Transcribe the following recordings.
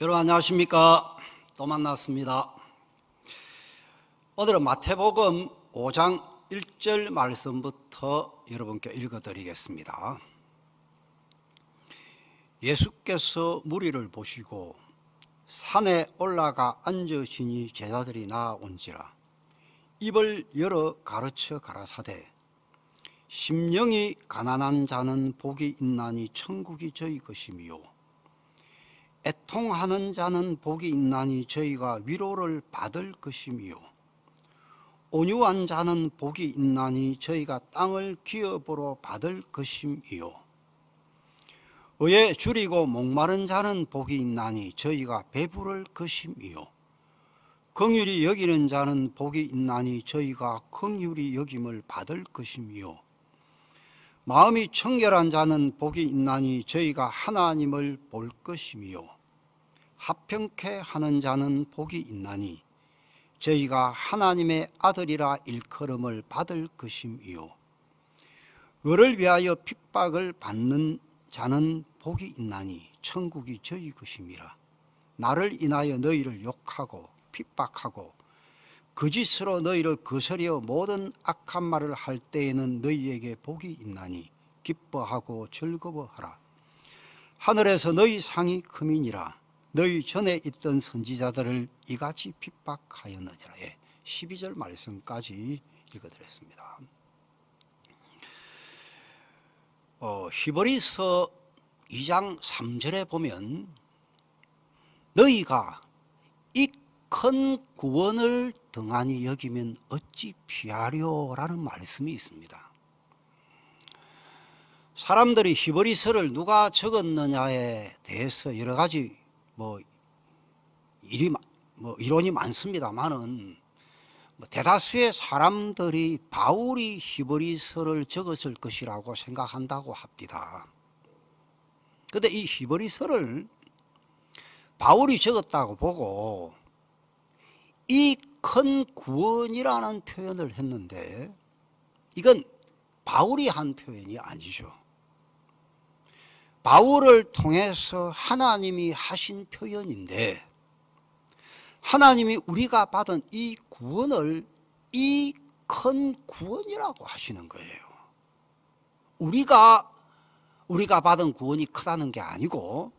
여러분 안녕하십니까? 또 만났습니다. 오늘은 마태복음 5장 1절 말씀부터 여러분께 읽어드리겠습니다. 예수께서 무리를 보시고 산에 올라가 앉으시니 제자들이 나아온지라 입을 열어 가르쳐 가라사대 심령이 가난한 자는 복이 있나니 천국이 저희 것이미요 애통하는 자는 복이 있나니 저희가 위로를 받을 것이미요 온유한 자는 복이 있나니 저희가 땅을 기업으로 받을 것이미요 의에 줄이고 목마른 자는 복이 있나니 저희가 배부를 것이미요 긍휼히 여기는 자는 복이 있나니 저희가 긍휼히 여김을 받을 것이미요 마음이 청결한 자는 복이 있나니 저희가 하나님을 볼 것이미요 합평케 하는 자는 복이 있나니 저희가 하나님의 아들이라 일컬음을 받을 것이미요 의를 위하여 핍박을 받는 자는 복이 있나니 천국이 저희 것임이라 나를 인하여 너희를 욕하고 핍박하고 거짓으로 너희를 거스려 모든 악한 말을 할 때에는 너희에게 복이 있나니 기뻐하고 즐거워하라 하늘에서 너희 상이 크민이라 너희 전에 있던 선지자들을 이같이 핍박하였느니라. 12절 말씀까지 읽어드렸습니다. 히브리서 2장 3절에 보면 너희가 이 큰 구원을 등한히 여기면 어찌 피하려라는 말씀이 있습니다. 사람들이 히브리서를 누가 적었느냐에 대해서 여러 가지 이론이 많습니다만은 대다수의 사람들이 바울이 히브리서를 적었을 것이라고 생각한다고 합니다. 그런데 이 히브리서를 바울이 적었다고 보고 이 큰 구원이라는 표현을 했는데 이건 바울이 한 표현이 아니죠. 바울을 통해서 하나님이 하신 표현인데 하나님이 우리가 받은 이 구원을 이 큰 구원이라고 하시는 거예요. 우리가 받은 구원이 크다는 게 아니고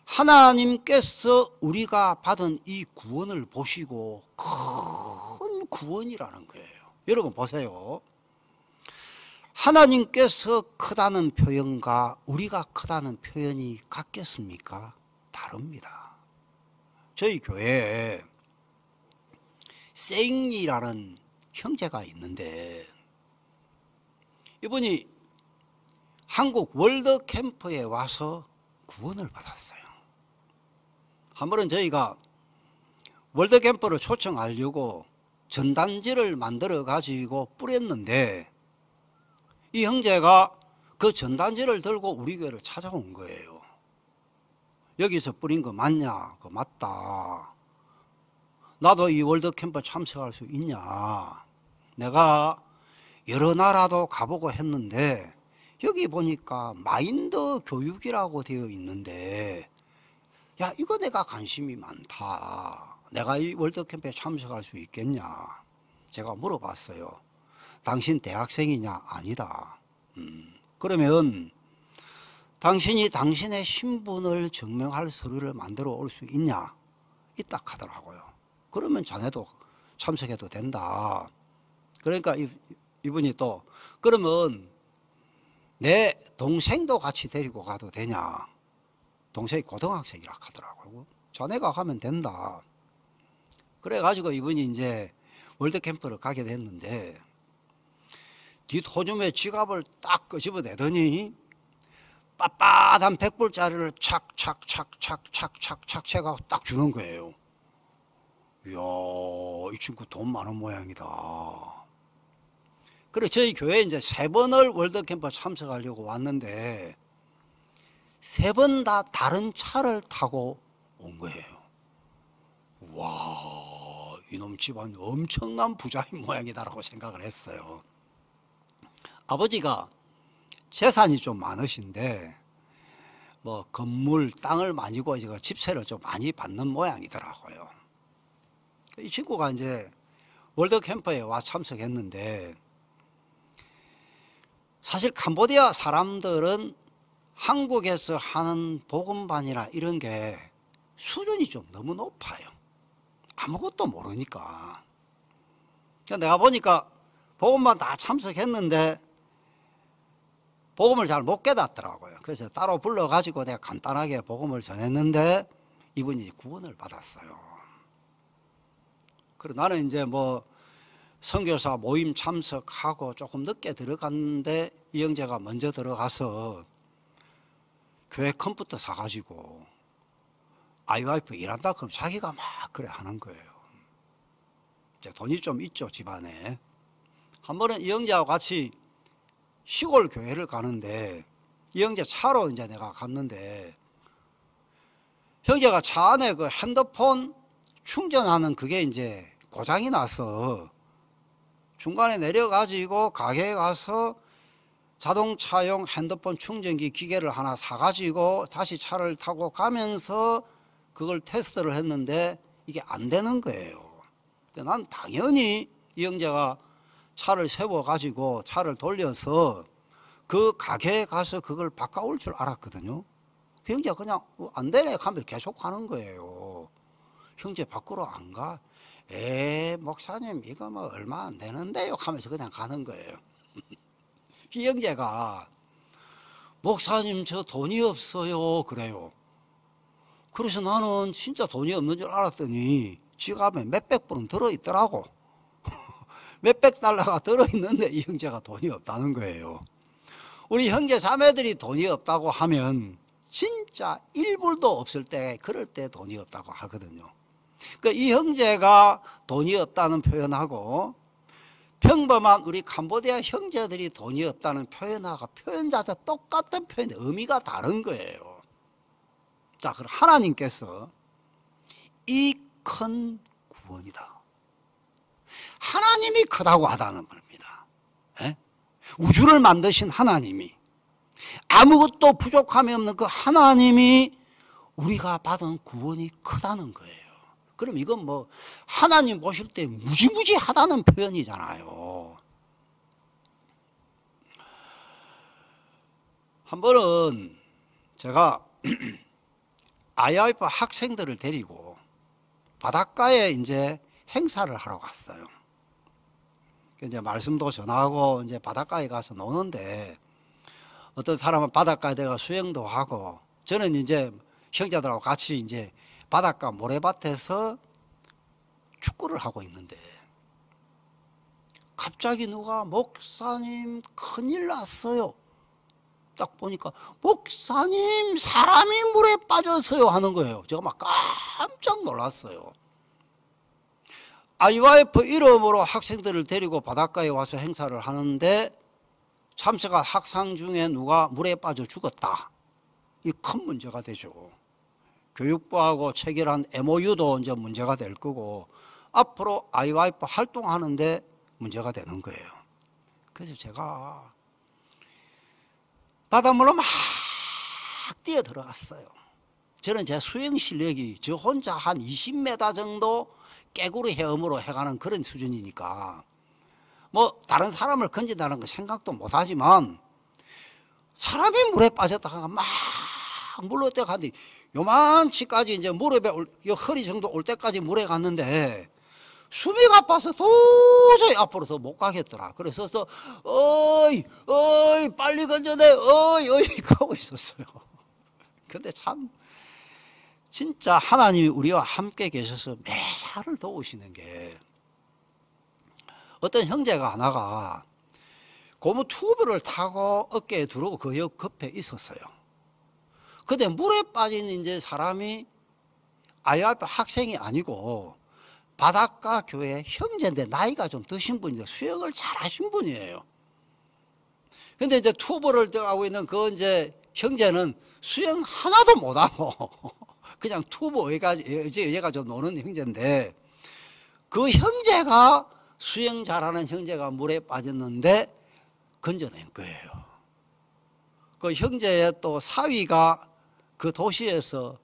하나님께서 우리가 받은 이 구원을 보시고 큰 구원이라는 거예요. 여러분 보세요. 하나님께서 크다는 표현과 우리가 크다는 표현이 같겠습니까? 다릅니다. 저희 교회에 세잉리라는 형제가 있는데 이분이 한국 월드캠프에 와서 구원을 받았어요. 한 번은 저희가 월드캠프를 초청하려고 전단지를 만들어 가지고 뿌렸는데 이 형제가 그 전단지를 들고 우리 교회를 찾아온 거예요. 여기서 뿌린 거 맞냐? 그거 맞다. 나도 이 월드캠프 참석할 수 있냐? 내가 여러 나라도 가보고 했는데 여기 보니까 마인드 교육이라고 되어 있는데 야 이거 내가 관심이 많다. 내가 이 월드캠프에 참석할 수 있겠냐? 제가 물어봤어요. 당신 대학생이냐? 아니다. 그러면 당신이 당신의 신분을 증명할 서류를 만들어 올 수 있냐? 있다 하더라고요. 그러면 자네도 참석해도 된다. 그러니까 이분이 또 그러면 내 동생도 같이 데리고 가도 되냐? 동생이 고등학생이라 하더라고요. 자네가 가면 된다. 그래가지고 이분이 이제 월드캠프를 가게 됐는데 뒷호줌에 지갑을 딱 끄집어내더니 빳빳한 100불짜리를 착착착착착착착 채가 딱 주는 거예요. 이야, 이 친구 돈 많은 모양이다. 그래 저희 교회에 이제 3번을 월드캠프 참석하려고 왔는데 3번 다 다른 차를 타고 온 거예요. 와, 이놈 집안 엄청난 부자인 모양이다라고 생각을 했어요. 아버지가 재산이 좀 많으신데 뭐 건물, 땅을 많이 구해서 집세를 좀 많이 받는 모양이더라고요. 이 친구가 이제 월드캠프에 와 참석했는데, 사실 캄보디아 사람들은 한국에서 하는 복음반이나 이런 게 수준이 좀 너무 높아요. 아무것도 모르니까. 내가 보니까 복음반 다 참석했는데 복음을 잘 못 깨닫더라고요. 그래서 따로 불러가지고 내가 간단하게 복음을 전했는데 이분이 구원을 받았어요. 그리고 나는 이제 뭐 선교사 모임 참석하고 조금 늦게 들어갔는데 이 형제가 먼저 들어가서 교회 컴퓨터 사가지고 아이와이프 일한다 그럼 자기가 막 그래 하는 거예요. 이제 돈이 좀 있죠, 집안에. 한 번은 이 형제하고 같이 시골 교회를 가는데 이 형제 차로 이제 내가 갔는데 형제가 차 안에 그 핸드폰 충전하는 그게 이제 고장이 나서 중간에 내려가지고 가게에 가서 자동차용 핸드폰 충전기 기계를 하나 사가지고 다시 차를 타고 가면서 그걸 테스트를 했는데 이게 안 되는 거예요. 난 당연히 이 형제가 차를 세워가지고 차를 돌려서 그 가게에 가서 그걸 바꿔올 줄 알았거든요. 그 형제가 그냥 안 되네 하면 계속 가는 거예요. 형제 밖으로 안 가? 목사님 이거 뭐 얼마 안 되는데요 하면서 그냥 가는 거예요. 이 형제가 목사님 저 돈이 없어요 그래요. 그래서 나는 진짜 돈이 없는 줄 알았더니 지갑에 몇백 불은 들어있더라고. 몇백 달러가 들어있는데 이 형제가 돈이 없다는 거예요. 우리 형제 자매들이 돈이 없다고 하면 진짜 1불도 없을 때 그럴 때 돈이 없다고 하거든요. 그러니까 이 형제가 돈이 없다는 표현하고 평범한 우리 캄보디아 형제들이 돈이 없다는 표현하고 표현자들 똑같은 표현, 의미가 다른 거예요. 자, 그럼 하나님께서 이 큰 구원이다. 하나님이 크다고 하다는 말입니다. 에? 우주를 만드신 하나님이, 아무것도 부족함이 없는 그 하나님이 우리가 받은 구원이 크다는 거예요. 그럼 이건 뭐 하나님 보실 때 무지무지하다는 표현이잖아요. 한 번은 제가 IIF 학생들을 데리고 바닷가에 이제 행사를 하러 갔어요. 이제 말씀도 전하고 이제 바닷가에 가서 노는데 어떤 사람은 바닷가에 내가 수영도 하고 저는 이제 형제들하고 같이 이제 바닷가 모래밭에서 축구를 하고 있는데 갑자기 누가 목사님 큰일 났어요. 딱 보니까 목사님 사람이 물에 빠졌어요 하는 거예요. 제가 막 깜짝 놀랐어요. IYF 이름으로 학생들을 데리고 바닷가에 와서 행사를 하는데 참석한 학생 중에 누가 물에 빠져 죽었다. 이 큰 문제가 되죠. 교육부하고 체결한 MOU도 이제 문제가 될 거고 앞으로 IYF 활동하는데 문제가 되는 거예요. 그래서 제가 바닷물로 막 뛰어 들어갔어요. 저는 제 수영 실력이 저 혼자 한 20m 정도 깨구리 헤엄으로 해가는 그런 수준이니까 뭐 다른 사람을 건진다는 거 생각도 못 하지만 사람이 물에 빠졌다가 막 물로 뛰어가는데 요만치까지 이제 무릎에 허리 정도 올 때까지 물에 갔는데 숨이 가빠서 도저히 앞으로 더 못 가겠더라. 그래서 어이 빨리 건져내 어이 하고 있었어요. 근데 참 진짜 하나님이 우리와 함께 계셔서 매사를 도우시는 게 어떤 형제가 하나가 고무 튜브를 타고 어깨에 두르고 그 옆에 있었어요. 근데 물에 빠진 이제 사람이 IIF 학생이 아니고 바닷가 교회 형제인데 나이가 좀 드신 분인데 수영을 잘하신 분이에요. 근데 이제 튜브를 들어가고 있는 그 이제 형제는 수영 하나도 못하고 그냥 튜브 여기가 좀 노는 형제인데 그 형제가 수영 잘하는 형제가 물에 빠졌는데 건져낸 거예요. 그 형제의 또 사위가 그 도시에서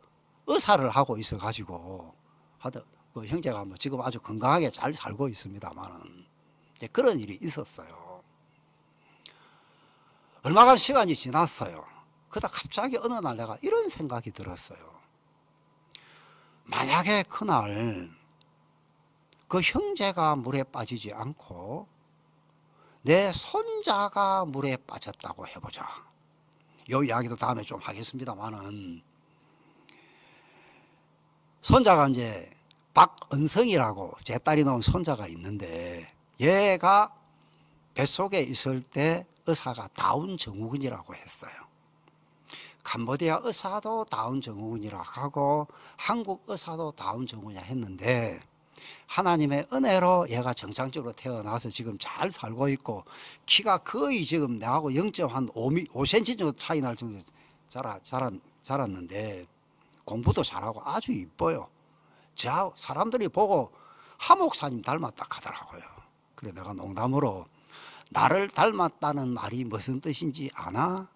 의사를 하고 있어 가지고 그 형제가 뭐 지금 아주 건강하게 잘 살고 있습니다만은 그런 일이 있었어요. 얼마간 시간이 지났어요. 그러다 갑자기 어느 날 내가 이런 생각이 들었어요. 만약에 그날 그 형제가 물에 빠지지 않고 내 손자가 물에 빠졌다고 해보자. 이 이야기도 다음에 좀 하겠습니다만은, 손자가 이제 박은성이라고 제 딸이 낳은 손자가 있는데, 얘가 뱃속에 있을 때 의사가 다운 증후군이라고 했어요. 캄보디아 의사도 다운 증후군이라고 하고 한국 의사도 다운 증후군이라 했는데, 하나님의 은혜로 얘가 정상적으로 태어나서 지금 잘 살고 있고, 키가 거의 지금 내하고 0.5cm 정도 차이 날 정도 자랐는데, 공부도 잘하고 아주 이뻐요. 저 사람들이 보고 하목사님 닮았다 하더라고요. 그래 내가 농담으로 나를 닮았다는 말이 무슨 뜻인지 아나?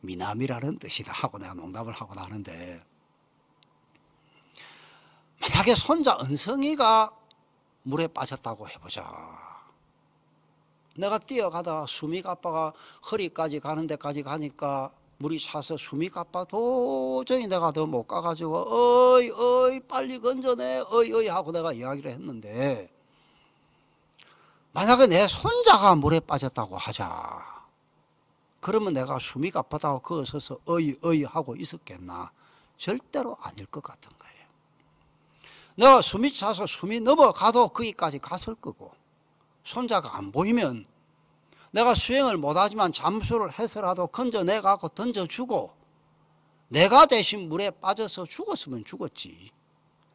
미남이라는 뜻이다 하고 내가 농담을 하고 나는데, 만약에 손자 은성이가 물에 빠졌다고 해보자. 내가 뛰어가다 숨이 가빠가 허리까지 가는 데까지 가니까 물이 차서 숨이 가빠 도저히 내가 더 못 가가지고 어이 빨리 건져내 어이 하고 내가 이야기를 했는데, 만약에 내 손자가 물에 빠졌다고 하자. 그러면 내가 숨이 가빠다고 거기 서서 어이 하고 있었겠나? 절대로 아닐 것 같은 거예요. 내가 숨이 차서 숨이 넘어가도 거기까지 갔을 거고, 손자가 안 보이면 내가 수영을 못하지만 잠수를 해서라도 건져내가고 던져주고, 내가 대신 물에 빠져서 죽었으면 죽었지,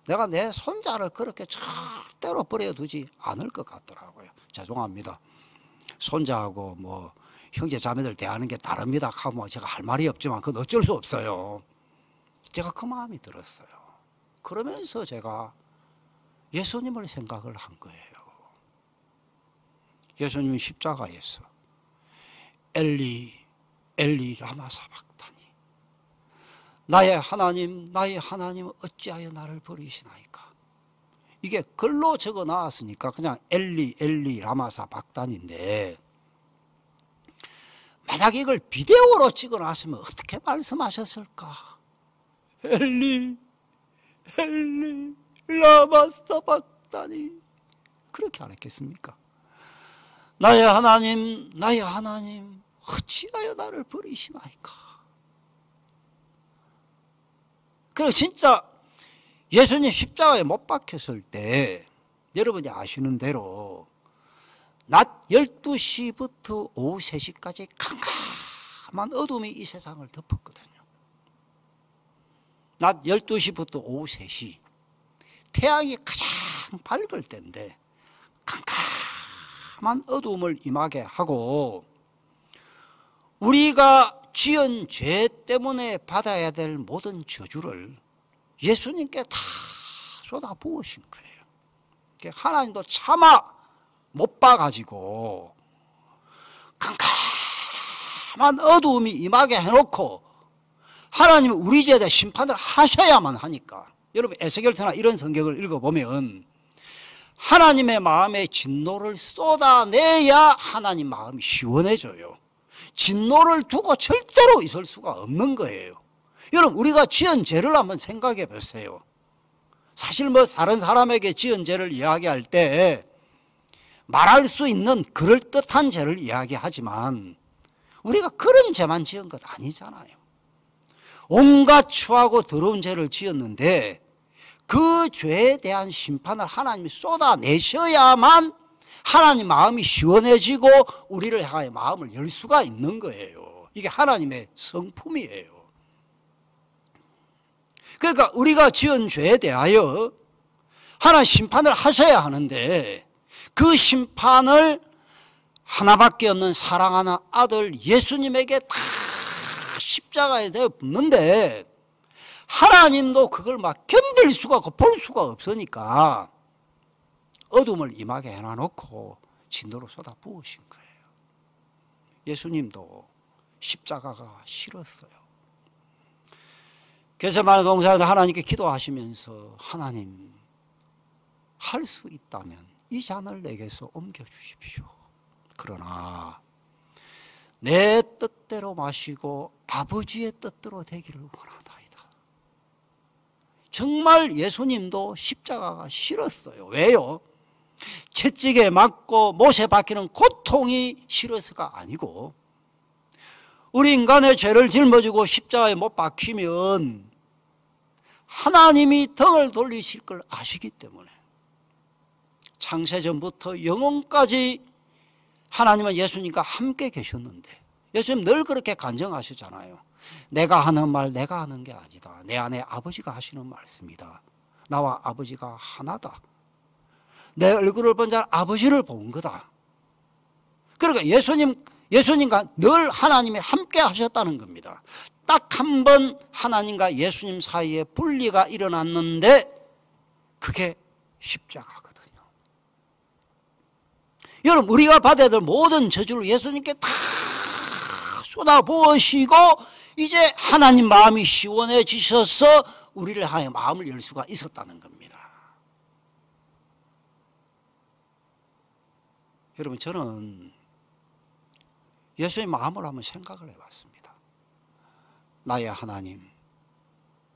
내가 내 손자를 그렇게 절대로 버려두지 않을 것 같더라고요. 죄송합니다. 손자하고 뭐 형제 자매들 대하는 게 다릅니다 하면 제가 할 말이 없지만 그건 어쩔 수 없어요. 제가 그 마음이 들었어요. 그러면서 제가 예수님을 생각을 한 거예요. 예수님이 십자가에서 엘리 엘리 라마 사박다니, 나의 하나님 어찌하여 나를 버리시나이까. 이게 글로 적어 나왔으니까 그냥 엘리 라마 사박단인데, 만약 이걸 비디오로 찍어 놨으면 어떻게 말씀하셨을까? 엘리 라마 사박다니, 그렇게 안 했겠습니까? 나의 하나님 어찌하여 나를 버리시나이까. 그 진짜 예수님 십자가에 못 박혔을 때 여러분이 아시는 대로 낮 12시부터 오후 3시까지 캄캄한 어둠이 이 세상을 덮었거든요. 낮 12시부터 오후 3시, 태양이 가장 밝을 때인데 캄캄한 어둠을 임하게 하고, 우리가 지은 죄 때문에 받아야 될 모든 저주를 예수님께 다 쏟아 부으신 거예요. 하나님도 차마 못 봐가지고 캄캄한 어두움이 임하게 해놓고 하나님은 우리 죄에 대해 심판을 하셔야만 하니까, 여러분 에스겔서나 이런 성경을 읽어보면 하나님의 마음에 진노를 쏟아내야 하나님 마음이 시원해져요. 진노를 두고 절대로 있을 수가 없는 거예요. 여러분 우리가 지은 죄를 한번 생각해 보세요. 사실 뭐 다른 사람에게 지은 죄를 이야기할 때 말할 수 있는 그럴듯한 죄를 이야기하지만 우리가 그런 죄만 지은 것 아니잖아요. 온갖 추하고 더러운 죄를 지었는데 그 죄에 대한 심판을 하나님이 쏟아내셔야만 하나님 마음이 시원해지고 우리를 향하여 마음을 열 수가 있는 거예요. 이게 하나님의 성품이에요. 그러니까 우리가 지은 죄에 대하여 하나님 심판을 하셔야 하는데, 그 심판을 하나밖에 없는 사랑하는 아들 예수님에게 다 십자가에 대어 붙는데, 하나님도 그걸 막 견딜 수가 없고 볼 수가 없으니까 어둠을 임하게 해놔놓고 진노로 쏟아 부으신 거예요. 예수님도 십자가가 싫었어요. 겟세마네 동산에서 하나님께 기도하시면서 하나님 할 수 있다면 이 잔을 내게서 옮겨주십시오. 그러나 내 뜻대로 마시고 아버지의 뜻대로 되기를 원하다이다. 정말 예수님도 십자가가 싫었어요. 왜요? 채찍에 맞고 못에 박히는 고통이 싫어서가 아니고 우리 인간의 죄를 짊어지고 십자가에 못 박히면 하나님이 덕을 돌리실 걸 아시기 때문에 창세전부터 영원까지 하나님은 예수님과 함께 계셨는데 예수님 늘 그렇게 간증하시잖아요. 내가 하는 말 내가 하는 게 아니다. 내 안에 아버지가 하시는 말씀이다. 나와 아버지가 하나다. 내 얼굴을 본 자는 아버지를 본 거다. 그러니까 예수님과 늘 하나님이 함께 하셨다는 겁니다. 딱 한 번 하나님과 예수님 사이에 분리가 일어났는데 그게 십자가거든요. 여러분 우리가 받아야 될 모든 저주를 예수님께 다 쏟아부으시고 이제 하나님 마음이 시원해지셔서 우리를 향해 마음을 열 수가 있었다는 겁니다. 여러분 저는 예수의 마음을 한번 생각을 해봤습니다. 나의 하나님,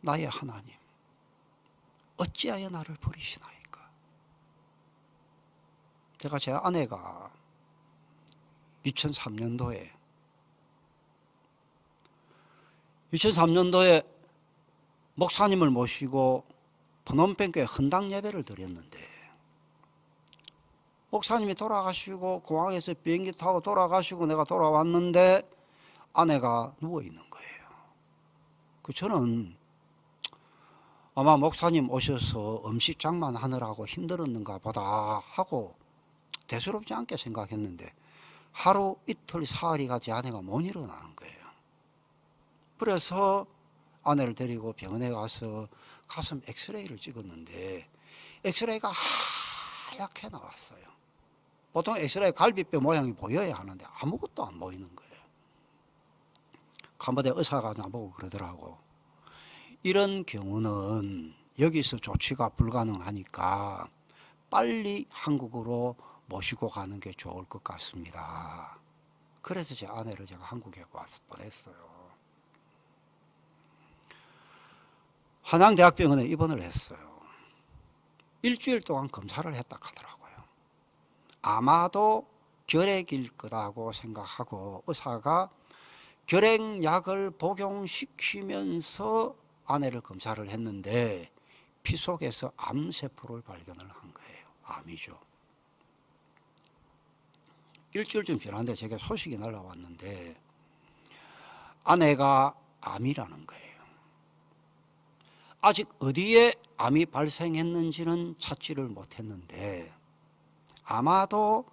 나의 하나님, 어찌하여 나를 버리시나이까? 제가 제 아내가 2003년도에 목사님을 모시고 프놈펜교에 헌당 예배를 드렸는데 목사님이 돌아가시고 공항에서 비행기 타고 돌아가시고 내가 돌아왔는데 아내가 누워있는 거예요. 저는 아마 목사님 오셔서 음식 장만하느라고 힘들었는가 보다 하고 대수롭지 않게 생각했는데 하루 이틀 사흘이 제 아내가 못 일어나는 거예요. 그래서 아내를 데리고 병원에 가서 가슴 엑스레이를 찍었는데 엑스레이가 하얗게 나왔어요. 보통 엑스레이 갈비뼈 모양이 보여야 하는데 아무것도 안 보이는 거예요. 간부대 의사가 나보고 그러더라고. 이런 경우는 여기서 조치가 불가능하니까 빨리 한국으로 모시고 가는 게 좋을 것 같습니다. 그래서 제 아내를 제가 한국에 와서 보냈어요. 한양대학병원에 입원을 했어요. 일주일 동안 검사를 했다 하더라고요. 아마도 결핵일 거라고 생각하고 의사가 결핵약을 복용시키면서 아내를 검사를 했는데 피 속에서 암세포를 발견을 한 거예요. 암이죠. 일주일쯤 지났는데 제게 소식이 날라왔는데 아내가 암이라는 거예요. 아직 어디에 암이 발생했는지는 찾지를 못했는데 아마도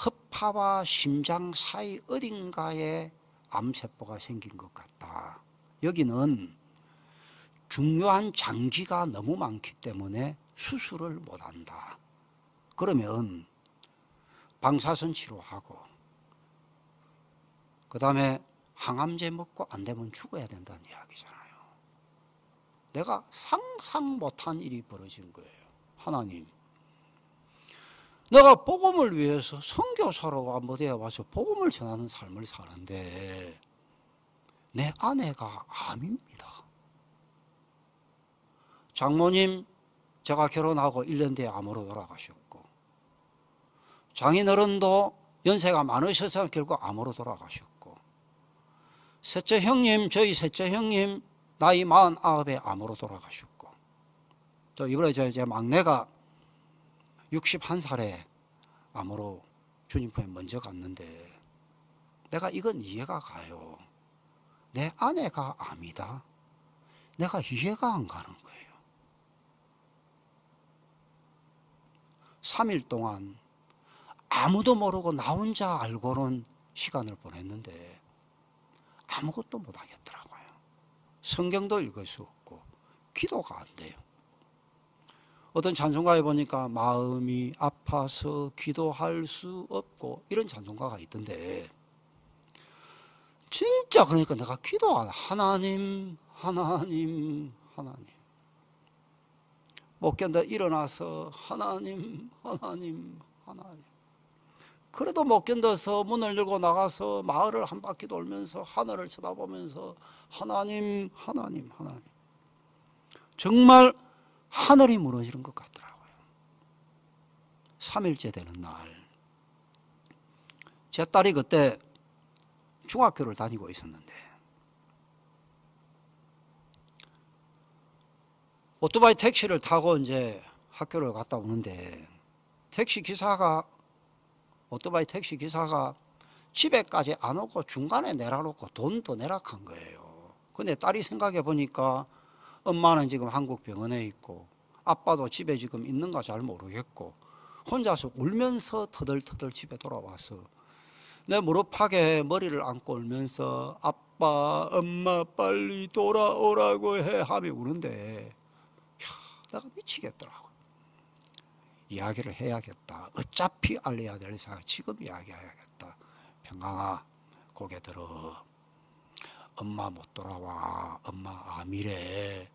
허파와 심장 사이 어딘가에 암세포가 생긴 것 같다. 여기는 중요한 장기가 너무 많기 때문에 수술을 못한다. 그러면 방사선 치료하고 그 다음에 항암제 먹고 안 되면 죽어야 된다는 이야기잖아요. 내가 상상 못한 일이 벌어진 거예요. 하나님, 내가 복음을 위해서 선교사로 무대에 와서 복음을 전하는 삶을 사는데 내 아내가 암입니다. 장모님, 제가 결혼하고 1년 뒤에 암으로 돌아가셨고 장인어른도 연세가 많으셔서 결국 암으로 돌아가셨고 셋째 형님, 저희 셋째 형님 나이 49에 암으로 돌아가셨고 또 이번에 제 막내가 61살에 암으로 주님 품에 먼저 갔는데 내가 이건 이해가 가요. 내 아내가 암이다. 내가 이해가 안 가는 거예요. 3일 동안 아무도 모르고 나 혼자 알고는 시간을 보냈는데 아무것도 못하겠더라고요. 성경도 읽을 수 없고 기도가 안 돼요. 어떤 찬송가에 보니까 마음이 아파서 기도할 수 없고 이런 찬송가가 있던데 진짜 그러니까 내가 기도가 하나님 하나님, 하나님. 못 견뎌 일어나서 하나님, 하나님, 하나님. 그래도 못 견뎌서 문을 열고 나가서 마을을 한 바퀴 돌면서 하늘을 쳐다보면서 하나님, 하나님, 하나님. 정말 하늘이 무너지는 것 같더라고요. 3일째 되는 날, 제 딸이 그때 중학교를 다니고 있었는데 오토바이 택시를 타고 이제 학교를 갔다 오는데 오토바이 택시 기사가 집에까지 안 오고 중간에 내려놓고 돈 더 내락한 거예요. 근데 딸이 생각해 보니까 엄마는 지금 한국 병원에 있고 아빠도 집에 지금 있는가 잘 모르겠고 혼자서 울면서 터덜터덜 집에 돌아와서 내 무릎팍에 머리를 안고 울면서 아빠, 엄마 빨리 돌아오라고 해 하며 우는데 내가 미치겠더라고. 이야기를 해야겠다. 어차피 알려야 될 사람 지금 이야기해야겠다. 평강아, 고개 들어. 엄마 못 돌아와. 엄마 암이래.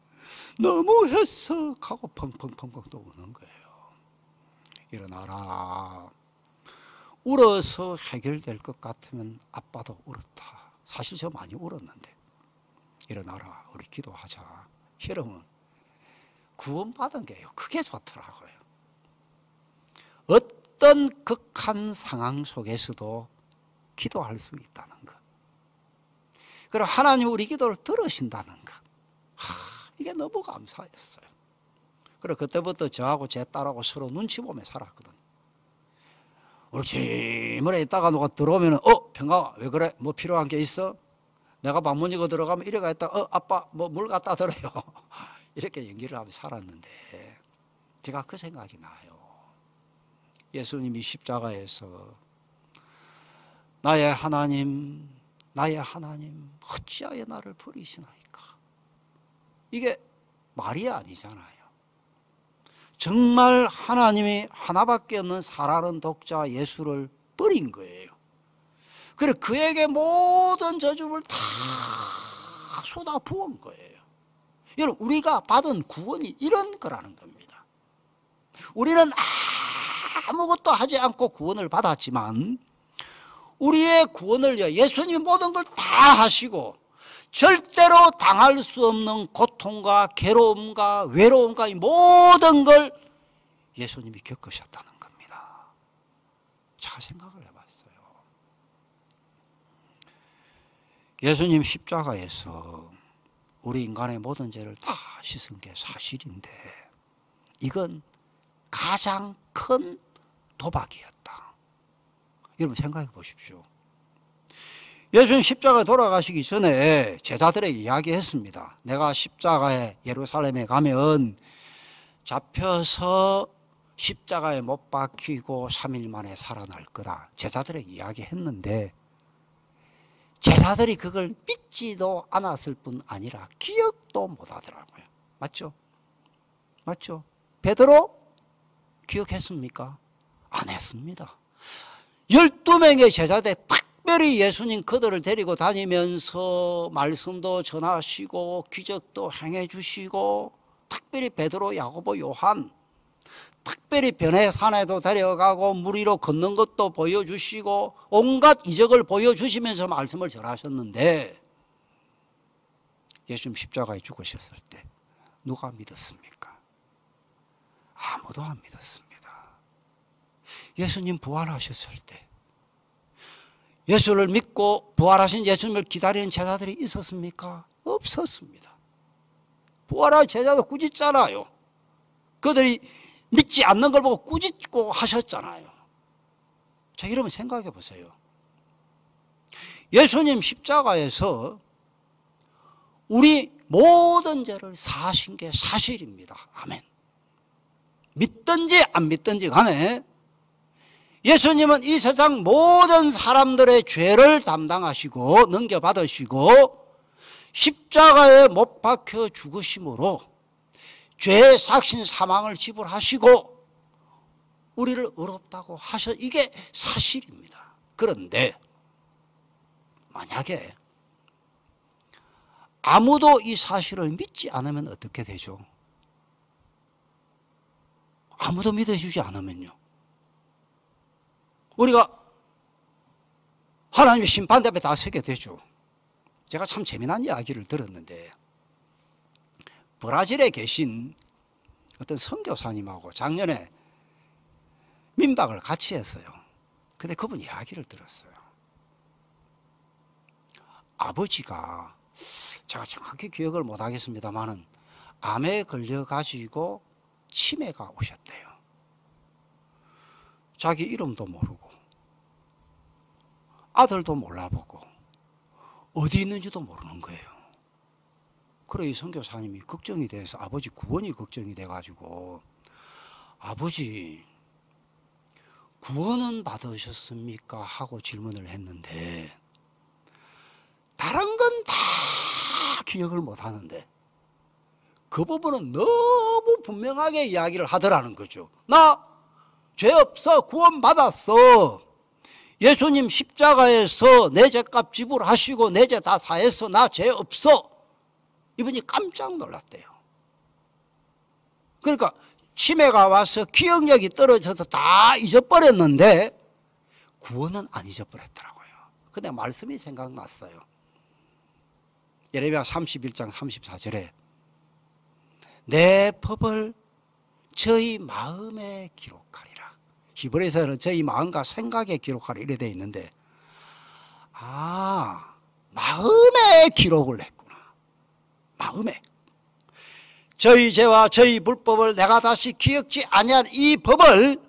너무했어 하고 펑펑펑펑 또 우는 거예요. 일어나라. 울어서 해결될 것 같으면 아빠도 울었다. 사실 저 많이 울었는데 일어나라. 우리 기도하자. 여러분, 구원받은 게요. 그게 좋더라고요. 어떤 극한 상황 속에서도 기도할 수 있다는 것. 그리고 하나님 우리 기도를 들으신다는 것. 이게 너무 감사했어요. 그리고 그때부터 저하고 제 딸하고 서로 눈치 보며 살았거든요. 울침물에 있다가 누가 들어오면 평강아 왜 그래? 뭐 필요한 게 있어? 내가 방문 열고 들어가면 이래가 있다. 아빠 뭐 물 갖다 드려요. 이렇게 연기를 하며 살았는데 제가 그 생각이 나요. 예수님이 십자가에서 나의 하나님 어찌하여 나를 버리시나이까. 이게 말이 아니잖아요. 정말 하나님이 하나밖에 없는 살아있는 독자 예수를 버린 거예요. 그래 그에게 모든 저주를 다 쏟아 부은 거예요. 여러분, 우리가 받은 구원이 이런 거라는 겁니다. 우리는 아무것도 하지 않고 구원을 받았지만 우리의 구원을 예수님이 모든 걸 다 하시고 절대로 당할 수 없는 고통과 괴로움과 외로움과 이 모든 걸 예수님이 겪으셨다는 겁니다. 잘 생각을 해봤어요. 예수님 십자가에서 우리 인간의 모든 죄를 다 씻은 게 사실인데 이건 가장 큰 도박이었다. 여러분 생각해 보십시오. 예수님 십자가에 돌아가시기 전에 제자들에게 이야기했습니다. 내가 십자가에 예루살렘에 가면 잡혀서 십자가에 못 박히고 3일 만에 살아날 거다. 제자들에게 이야기했는데 제자들이 그걸 믿지도 않았을 뿐 아니라 기억도 못 하더라고요. 맞죠? 맞죠? 베드로 기억했습니까? 안 했습니다. 12명의 제자들 특별히 예수님 그들을 데리고 다니면서 말씀도 전하시고 기적도 행해 주시고 특별히 베드로, 야고보, 요한 특별히 변의 산에도 데려가고 물 위로 걷는 것도 보여주시고 온갖 이적을 보여주시면서 말씀을 전하셨는데 예수님 십자가에 죽으셨을 때 누가 믿었습니까? 아무도 안 믿었습니다. 예수님 부활하셨을 때 예수를 믿고 부활하신 예수님을 기다리는 제자들이 있었습니까? 없었습니다. 부활할 제자도 꾸짖잖아요. 그들이 믿지 않는 걸 보고 꾸짖고 하셨잖아요. 자, 여러분 생각해 보세요. 예수님 십자가에서 우리 모든 죄를 사하신 게 사실입니다. 아멘. 믿든지 안 믿든지 간에 예수님은 이 세상 모든 사람들의 죄를 담당하시고 넘겨받으시고 십자가에 못 박혀 죽으심으로 죄의 삭신 사망을 지불하시고 우리를 의롭다고 하셔. 이게 사실입니다. 그런데 만약에 아무도 이 사실을 믿지 않으면 어떻게 되죠? 아무도 믿어주지 않으면요, 우리가 하나님의 심판 앞에 다 서게 되죠. 제가 참 재미난 이야기를 들었는데, 브라질에 계신 어떤 선교사님하고 작년에 민박을 같이 했어요. 근데 그분 이야기를 들었어요. 아버지가, 제가 정확히 기억을 못 하겠습니다만은 암에 걸려가지고 치매가 오셨대요. 자기 이름도 모르고 아들도 몰라보고 어디 있는지도 모르는 거예요. 그래 이 선교사님이 걱정이 돼서, 아버지 구원이 걱정이 돼가지고, 아버지 구원은 받으셨습니까? 하고 질문을 했는데, 다른 건 다 기억을 못 하는데 그 부분은 너무 분명하게 이야기를 하더라는 거죠. 나 죄 없어, 구원 받았어, 예수님 십자가에서 내 죄값 지불하시고 내 죄 다 사해서 나 죄 없어. 이분이 깜짝 놀랐대요. 그러니까 치매가 와서 기억력이 떨어져서 다 잊어버렸는데 구원은 안 잊어버렸더라고요. 근데 말씀이 생각났어요. 예레미야 31장 34절에 내 법을 저희 마음에 기록하리라. 히브리서는 저희 마음과 생각에 기록하리라 이래 되어 있는데, 아, 마음에 기록을 했구나. 마음에. 저희 죄와 저희 불법을 내가 다시 기억지 아니한 이 법을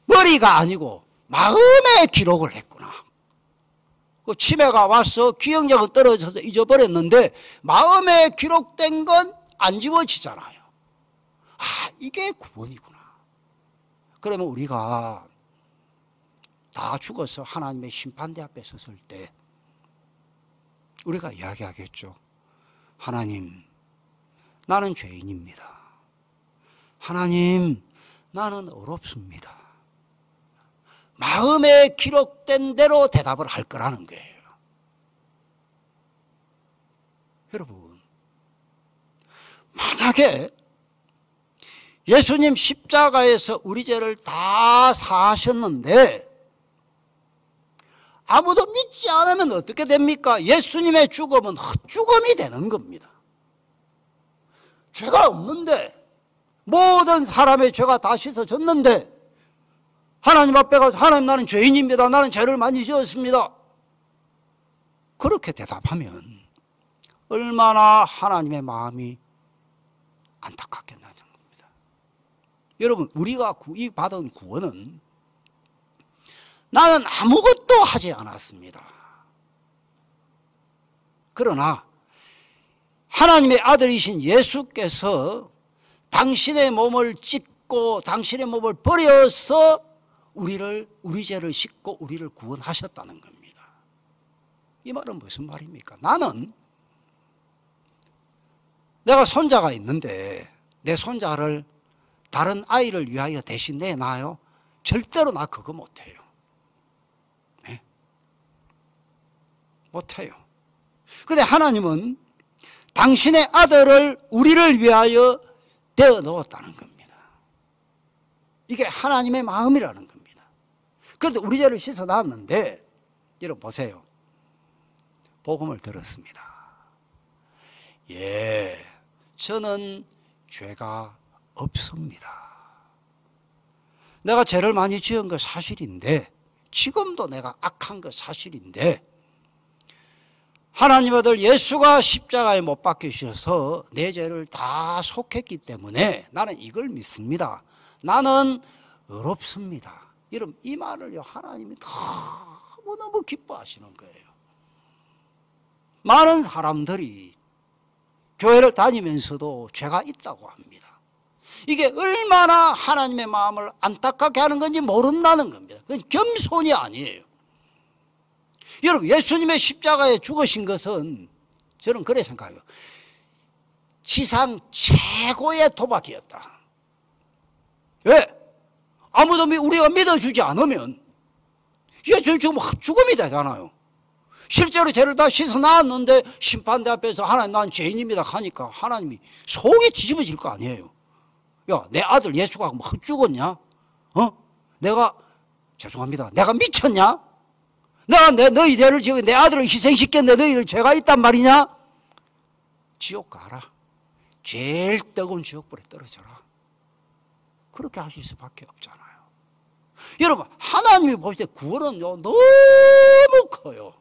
머리가 아니고 마음에 기록을 했구나. 그 치매가 와서 기억력은 떨어져서 잊어버렸는데 마음에 기록된 건 안 지워지잖아요. 아, 이게 구원이구나. 그러면 우리가 다 죽어서 하나님의 심판대 앞에 섰을 때 우리가 이야기하겠죠. 하나님, 나는 죄인입니다. 하나님, 나는 어렵습니다. 마음에 기록된 대로 대답을 할 거라는 거예요. 여러분, 만약에 예수님 십자가에서 우리 죄를 다 사하셨는데 아무도 믿지 않으면 어떻게 됩니까? 예수님의 죽음은 헛죽음이 되는 겁니다. 죄가 없는데, 모든 사람의 죄가 다 씻어졌는데 하나님 앞에 가서 하나님, 나는 죄인입니다, 나는 죄를 많이 지었습니다, 그렇게 대답하면 얼마나 하나님의 마음이 안타깝겠냐는 겁니다. 여러분, 우리가 받은 구원은 나는 아무것도 하지 않았습니다. 그러나 하나님의 아들이신 예수께서 당신의 몸을 찢고 당신의 몸을 버려서 우리 죄를 씻고 우리를 구원하셨다는 겁니다. 이 말은 무슨 말입니까? 나는 내가 손자가 있는데 내 손자를 다른 아이를 위하여 대신 내놔요? 절대로 나 그거 못해요. 네? 못해요. 근데 하나님은 당신의 아들을 우리를 위하여 되어 놓았다는 겁니다. 이게 하나님의 마음이라는 겁니다. 그런데 우리 죄를 씻어 놨는데, 여러분 보세요. 복음을 들었습니다. 예, 저는 죄가 없습니다. 내가 죄를 많이 지은 거 사실인데, 지금도 내가 악한 거 사실인데, 하나님 아들 예수가 십자가에 못 박히셔서 내 죄를 다 속했기 때문에 나는 이걸 믿습니다. 나는 의롭습니다. 여러분, 이 말을요, 하나님이 너무너무 기뻐하시는 거예요. 많은 사람들이 교회를 다니면서도 죄가 있다고 합니다. 이게 얼마나 하나님의 마음을 안타깝게 하는 건지 모른다는 겁니다. 그건 겸손이 아니에요. 여러분, 예수님의 십자가에 죽으신 것은 저는 그래 생각해요. 지상 최고의 도박이었다. 왜? 아무도 우리가 믿어주지 않으면 예수님 지금 죽음이 되잖아요. 실제로 죄를 다 씻어 놨는데 심판대 앞에서 하나님 난 죄인입니다 하니까 하나님이 속이 뒤집어질 거 아니에요. 야, 내 아들 예수가 뭐 죽었냐? 내가 죄송합니다. 내가 미쳤냐? 내가 너희 죄를 지고 내 아들을 희생시켰는데 너희들 죄가 있단 말이냐? 지옥 가라. 제일 뜨거운 지옥불에 떨어져라. 그렇게 하실 수밖에 없잖아요. 여러분, 하나님이 보실 때 구원은요 너무 커요.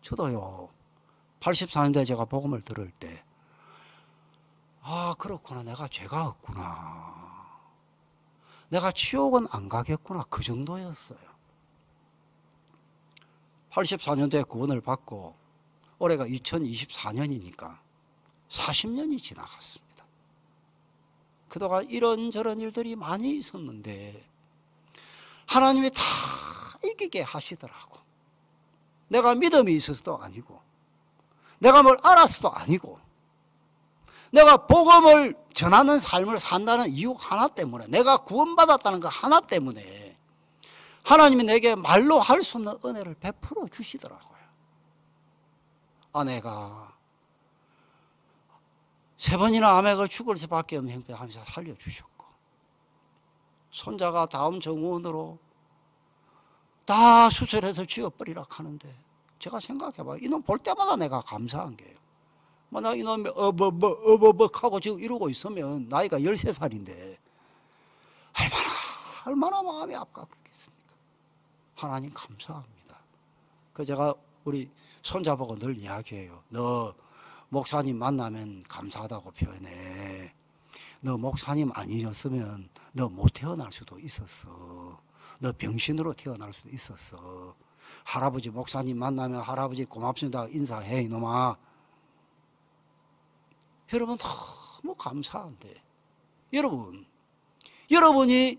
저도요 84년도에 제가 복음을 들을 때 그렇구나, 내가 죄가 없구나, 내가 지옥은 안 가겠구나, 그 정도였어요. 84년도에 구원을 받고 올해가 2024년이니까 40년이 지나갔습니다. 그동안 이런저런 일들이 많이 있었는데 하나님이 다 이기게 하시더라고. 내가 믿음이 있어서도 아니고, 내가 뭘 알아서도 아니고, 내가 복음을 전하는 삶을 산다는 이유 하나 때문에, 내가 구원받았다는 거 하나 때문에 하나님이 내게 말로 할 수 없는 은혜를 베풀어 주시더라고요. 아내가 3번이나 아내가 죽을 수밖에 없는 형편하면서 살려주셨고, 손자가 다음 정원으로 다 수술해서 지워버리라 하는데 제가 생각해봐요. 이놈 볼 때마다 내가 감사한 게요. 나 이놈이 하고 지금 이러고 있으면 나이가 13살인데 얼마나 마음이 아깝겠습니까? 하나님 감사합니다. 그 제가 우리 손자보고 늘 이야기해요. 너 목사님 만나면 감사하다고 표현해. 너 목사님 아니었으면 너 못 태어날 수도 있었어. 너 병신으로 태어날 수도 있었어. 할아버지 목사님 만나면 할아버지 고맙습니다 인사해 이놈아. 여러분 너무 감사한데, 여러분이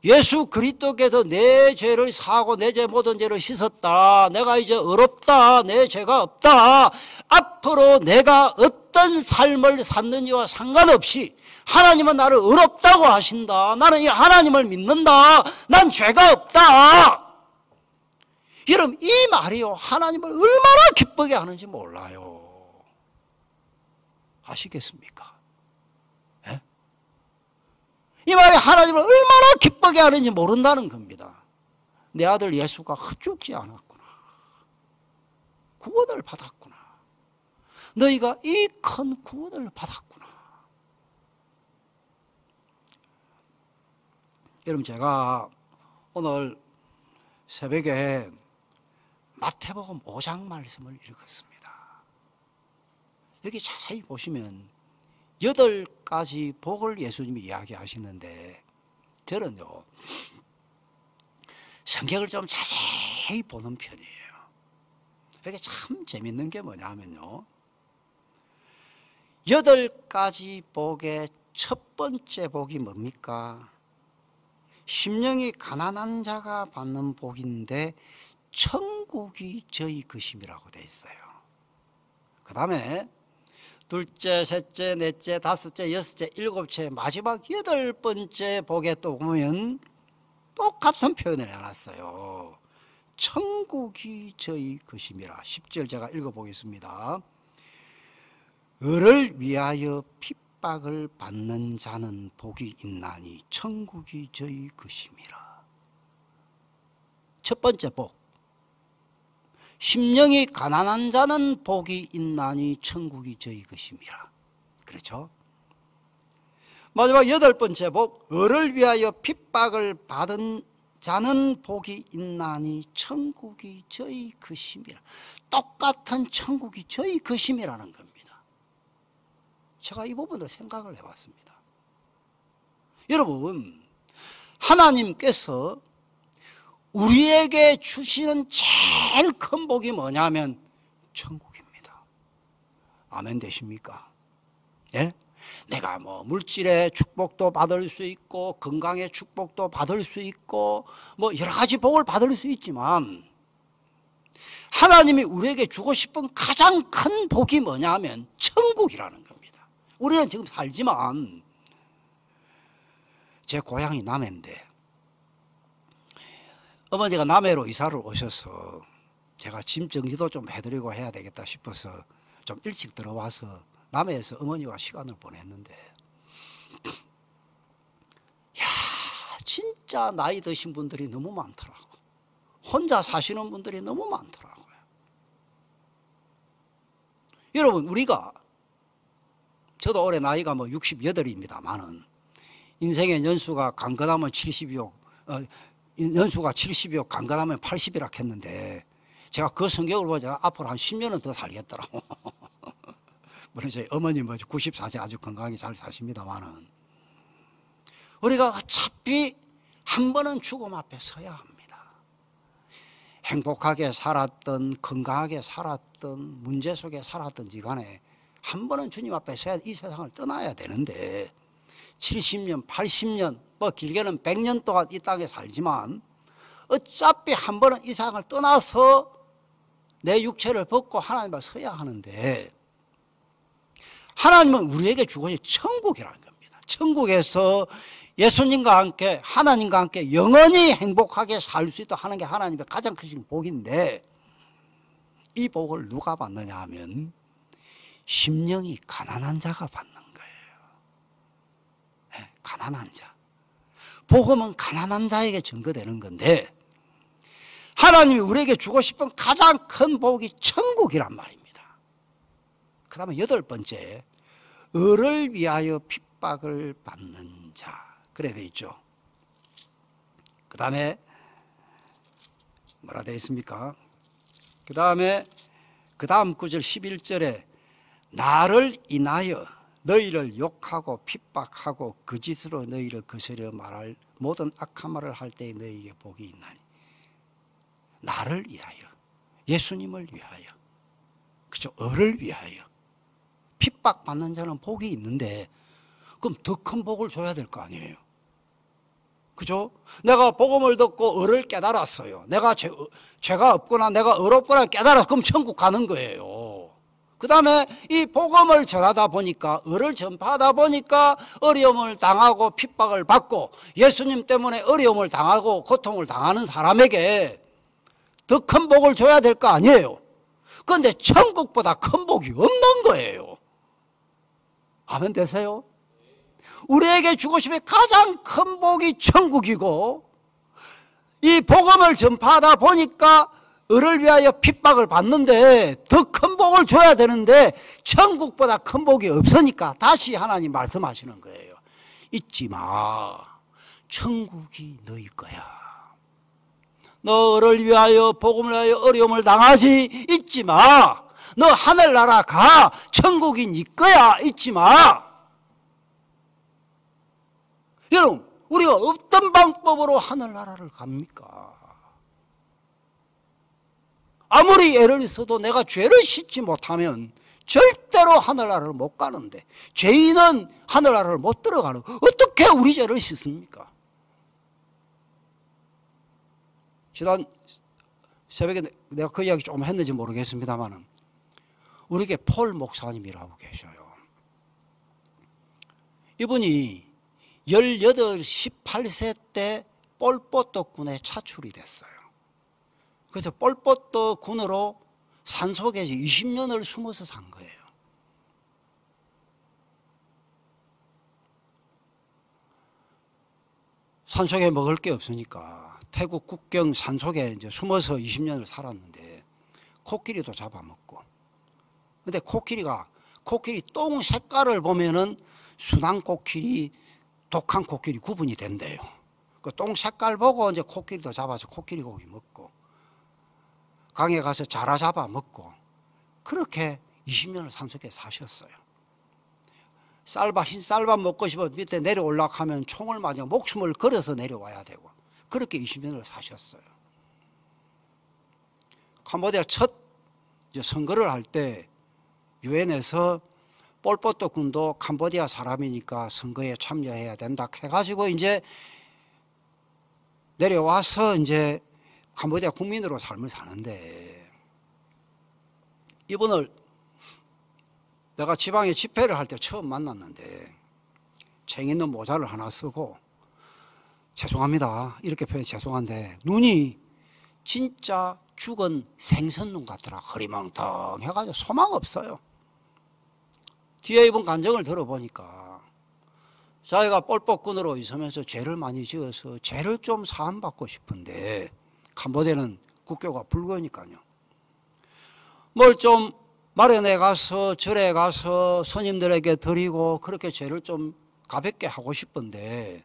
예수 그리스도께서 내 죄를 사고 내 죄 모든 죄를 씻었다, 내가 이제 의롭다, 내 죄가 없다, 앞으로 내가 어떤 삶을 샀는지와 상관없이 하나님은 나를 의롭다고 하신다, 나는 이 하나님을 믿는다, 난 죄가 없다. 여러분, 이 말이요 하나님을 얼마나 기쁘게 하는지 몰라요. 아시겠습니까? 예? 이 말이 하나님을 얼마나 기쁘게 하는지 모른다는 겁니다. 내 아들 예수가 헛죽지 않았구나, 구원을 받았구나, 너희가 이 큰 구원을 받았구나. 여러분, 제가 오늘 새벽에 마태복음 5장 말씀을 읽었습니다. 여기 자세히 보시면 8가지 복을 예수님이 이야기하시는데, 저는요 성경을 좀 자세히 보는 편이에요. 이게 참 재밌는 게 뭐냐면요, 8가지 복의 첫 번째 복이 뭡니까? 심령이 가난한 자가 받는 복인데 천국이 저희 것임이라고 되어 있어요. 그 다음에 둘째, 셋째, 넷째, 다섯째, 여섯째, 일곱째, 마지막 8번째 복에 또 보면 똑같은 표현을 해놨어요. 천국이 저희 것임이라. 10절 제가 읽어보겠습니다. 을을 위하여 핍박을 받는 자는 복이 있나니 천국이 저희 것임이라. 첫 번째 복, 심령이 가난한 자는 복이 있나니 천국이 저희 것임이라. 그렇죠? 마지막 8번째 복, 을을 위하여 핍박을 받은 자는 복이 있나니 천국이 저희 것임이라. 똑같은 천국이 저희 것임이라는 겁니다. 제가 이 부분을 생각을 해봤습니다. 여러분, 하나님께서 우리에게 주시는 제일 큰 복이 뭐냐면 천국입니다. 아멘 되십니까? 예? 내가 뭐 물질의 축복도 받을 수 있고 건강의 축복도 받을 수 있고 뭐 여러 가지 복을 받을 수 있지만, 하나님이 우리에게 주고 싶은 가장 큰 복이 뭐냐면 천국이라는 겁니다. 우리는 지금 살지만, 제 고향이 남해인데 어머니가 남해로 이사를 오셔서 제가 짐 정리도 좀 해드리고 해야 되겠다 싶어서 좀 일찍 들어와서 남해에서 어머니와 시간을 보냈는데, 야, 진짜 나이 드신 분들이 너무 많더라고. 혼자 사시는 분들이 너무 많더라고요. 여러분, 우리가, 저도 올해 나이가 뭐 68입니다만은 인생의 연수가 강건하면 70이요, 연수가 70이요, 강건하면 80이라 했는데, 제가 그 성격을 보자 앞으로 한 10년은 더 살겠더라고. 물론 저희 어머님은 94세 아주 건강하게 잘 사십니다만은, 우리가 어차피 한 번은 죽음 앞에 서야 합니다. 행복하게 살았던, 건강하게 살았던, 문제 속에 살았던지 간에 한 번은 주님 앞에 서야 이 세상을 떠나야 되는데, 70년, 80년, 뭐 길게는 100년 동안 이 땅에 살지만 어차피 한 번은 이 세상을 떠나서 내 육체를 벗고 하나님 앞에 서야 하는데, 하나님은 우리에게 주어진 천국이라는 겁니다. 천국에서 예수님과 함께, 하나님과 함께 영원히 행복하게 살 수 있도록 하는 게 하나님의 가장 큰 복인데, 이 복을 누가 받느냐 하면 심령이 가난한 자가 받는 거예요. 네, 가난한 자. 복음은 가난한 자에게 증거되는 건데, 하나님이 우리에게 주고 싶은 가장 큰 복이 천국이란 말입니다. 그 다음에 8번째, 을을 위하여 핍박을 받는 자. 그래 돼 있죠. 그 다음에 뭐라 돼 있습니까? 그 다음에 그 다음 구절 11절에 나를 인하여 너희를 욕하고 핍박하고 거짓으로 너희를 거스려 말할 모든 악한 말을 할 때에 너희에게 복이 있나니. 나를 위하여, 예수님을 위하여, 그죠? 을을 위하여 핍박받는 자는 복이 있는데, 그럼 더 큰 복을 줘야 될 거 아니에요. 그죠? 내가 복음을 듣고 을을 깨달았어요. 내가 죄가 없거나 내가 의롭거나 깨달았어. 그럼 천국 가는 거예요. 그 다음에 이 복음을 전하다 보니까, 을을 전파하다 보니까 어려움을 당하고 핍박을 받고 예수님 때문에 어려움을 당하고 고통을 당하는 사람에게 더 큰 복을 줘야 될 거 아니에요. 그런데 천국보다 큰 복이 없는 거예요. 아멘 되세요? 우리에게 주고 싶은 가장 큰 복이 천국이고, 이 복음을 전파하다 보니까 을을 위하여 핍박을 받는데 더 큰 복을 줘야 되는데 천국보다 큰 복이 없으니까 다시 하나님 말씀하시는 거예요. 잊지 마, 천국이 너희 거야. 너를 위하여 복음을 위하여 어려움을 당하지, 잊지 마. 너 하늘나라 가, 천국이 네 거야, 잊지 마. 여러분, 우리가 어떤 방법으로 하늘나라를 갑니까? 아무리 애를 써도 내가 죄를 씻지 못하면 절대로 하늘나라를 못 가는데, 죄인은 하늘나라를 못 들어가는, 어떻게 우리 죄를 씻습니까? 지난 새벽에 내가 그 이야기 조금 했는지 모르겠습니다만, 우리에게 폴 목사님이라고 계셔요. 이분이 18, 18세 때 폴포트 군에 차출이 됐어요. 그래서 폴포트 군으로 산속에 20년을 숨어서 산 거예요. 산속에 먹을 게 없으니까 태국 국경 산속에 이제 숨어서 20년을 살았는데, 코끼리도 잡아먹고. 근데 코끼리 똥 색깔을 보면은 순한 코끼리, 독한 코끼리 구분이 된대요. 그 똥 색깔 보고 이제 코끼리도 잡아서 코끼리 고기 먹고, 강에 가서 자라 잡아 먹고, 그렇게 20년을 산속에 사셨어요. 흰 쌀밥 먹고 싶어 밑에 내려올라고 하면 총을 맞아 목숨을 걸어서 내려와야 되고, 그렇게 20년을 사셨어요. 캄보디아 첫 선거를 할 때 유엔에서 폴포트 군도 캄보디아 사람이니까 선거에 참여해야 된다 해가지고 이제 내려와서 이제 캄보디아 국민으로 삶을 사는데, 이분을 내가 지방에 집회를 할 때 처음 만났는데, 책 있는 모자를 하나 쓰고, 죄송합니다 이렇게 표현해, 죄송한데 눈이 진짜 죽은 생선눈 같더라. 흐리멍텅 해가지고 소망 없어요. 뒤에 이분 간증을 들어보니까 자기가 뻘복꾼으로 있으면서 죄를 많이 지어서 죄를 좀 사함받고 싶은데 캄보디아는 국교가 불교니까요. 뭘 좀 마련해 가서 절에 가서 스님들에게 드리고 그렇게 죄를 좀 가볍게 하고 싶은데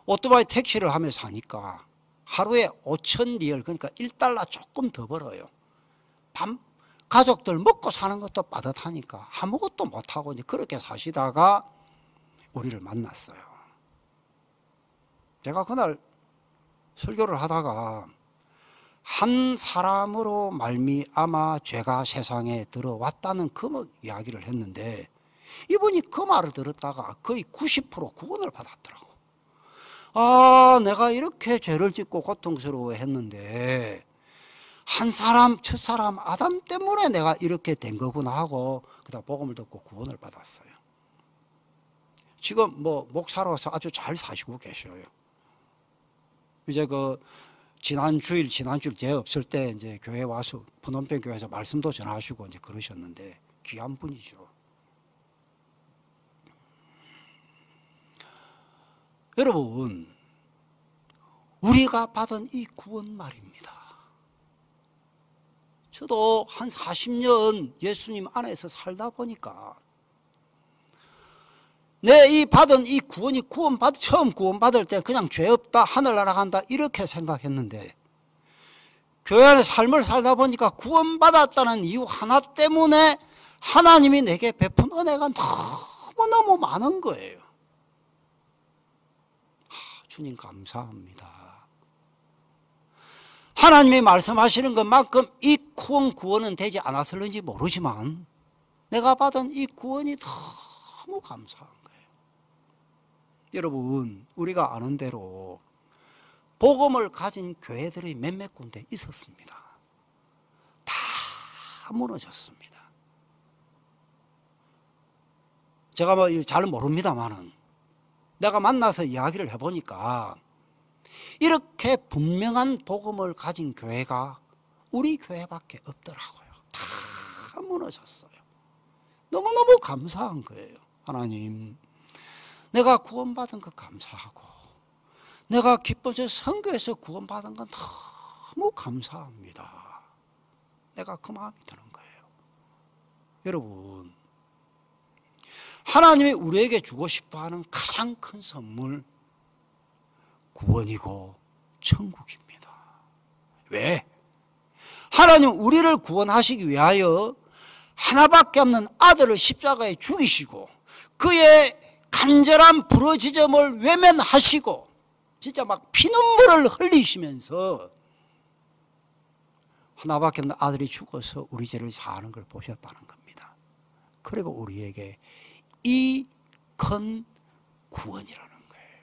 오토바이 택시를 하며 사니까 하루에 5,000리얼 그러니까 1달러 조금 더 벌어요. 가족들 먹고 사는 것도 빠듯하니까 아무것도 못하고 이제 그렇게 사시다가 우리를 만났어요. 제가 그날 설교를 하다가 한 사람으로 말미암아 죄가 세상에 들어왔다는 그 이야기를 했는데 이분이 그 말을 들었다가 거의 90% 구원을 받았더라고. 아, 내가 이렇게 죄를 짓고 고통스러워했는데 한 사람, 첫사람 아담 때문에 내가 이렇게 된 거구나 하고 그다음 복음을 듣고 구원을 받았어요. 지금 뭐 목사로서 아주 잘 사시고 계셔요. 이제 지난 주일 제 없을 때 이제 교회 와서 푸놈펜 교회에서 말씀도 전하시고 이제 그러셨는데 귀한 분이죠. 여러분, 우리가 받은 이 구원 말입니다. 저도 한 40년 예수님 안에서 살다 보니까 내 이 받은 이 구원이 처음 구원받을 때 그냥 죄 없다, 하늘나라 간다 이렇게 생각했는데 교회 안에 삶을 살다 보니까 구원받았다는 이유 하나 때문에 하나님이 내게 베푼 은혜가 너무너무 많은 거예요. 주님 감사합니다. 하나님이 말씀하시는 것만큼 이 구원은 되지 않았을는지 모르지만 내가 받은 이 구원이 너무 감사한 거예요. 여러분, 우리가 아는 대로 복음을 가진 교회들이 몇몇 군데 있었습니다. 다 무너졌습니다. 제가 뭐 잘 모릅니다만은 내가 만나서 이야기를 해보니까 이렇게 분명한 복음을 가진 교회가 우리 교회밖에 없더라고요. 다 무너졌어요. 너무너무 감사한 거예요. 하나님, 내가 구원받은 것 감사하고 내가 기뻐서 선교에서 구원받은 건 너무 감사합니다. 내가 그 마음이 드는 거예요. 여러분, 하나님이 우리에게 주고 싶어하는 가장 큰 선물 구원이고 천국입니다. 왜? 하나님은 우리를 구원하시기 위하여 하나밖에 없는 아들을 십자가에 죽이시고 그의 간절한 부르짖음을 외면하시고 진짜 막 피눈물을 흘리시면서 하나밖에 없는 아들이 죽어서 우리 죄를 사하는 걸 보셨다는 겁니다. 그리고 우리에게 이 큰 구원이라는 거예요.